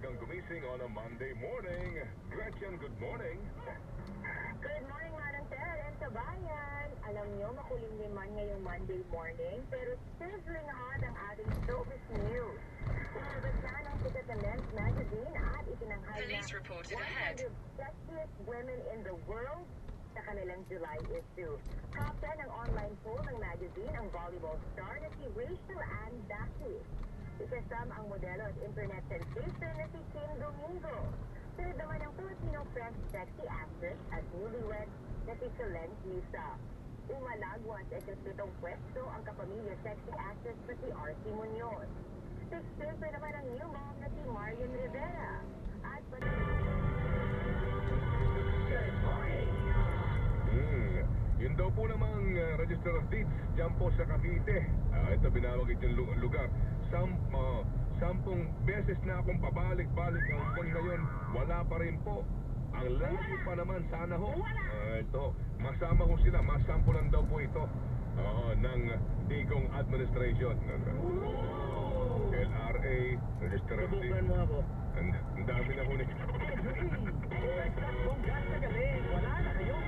kang gumising on a Monday morning. Gretchen, good morning. Good morning, Manang Ted and Kabayan. Alam nyo, makulimliman ngayong Monday morning, pero sizzling hot ang ating showbiz news. Inabot na ng sikat na Men's Magazine at itinanghal na Police reported ahead. 100 sexiest women in the world sa kanilang July issue. Top 10 ang online poll ng magazine ang volleyball star na si Rachel Ann Daki. Ikasama ang modelo at internet sensation na si Kim Domingo. Sunod naman ang Filipino-French sexy actress at newlywed na si Solenn Lisa. Umalagwa sa ikasitong pwesto ang kapamilya sexy actress na si R.C. Munoz. Sixth naman ang new mom na si Marian Rivera. At Yun daw po namang register of deeds dyan po sa Cavite. Ito binawagit yung lugar. 10 beses na akong pabalik-balik hanggang ngayon, wala pa rin po. Ang layo pa naman, sana ho. Ito, masama ho sila, masampulan daw po ito ng Digong Administration. LRA, Register of Deeds. Ang dami na ho nito. Kung gasta galing, wala na kayong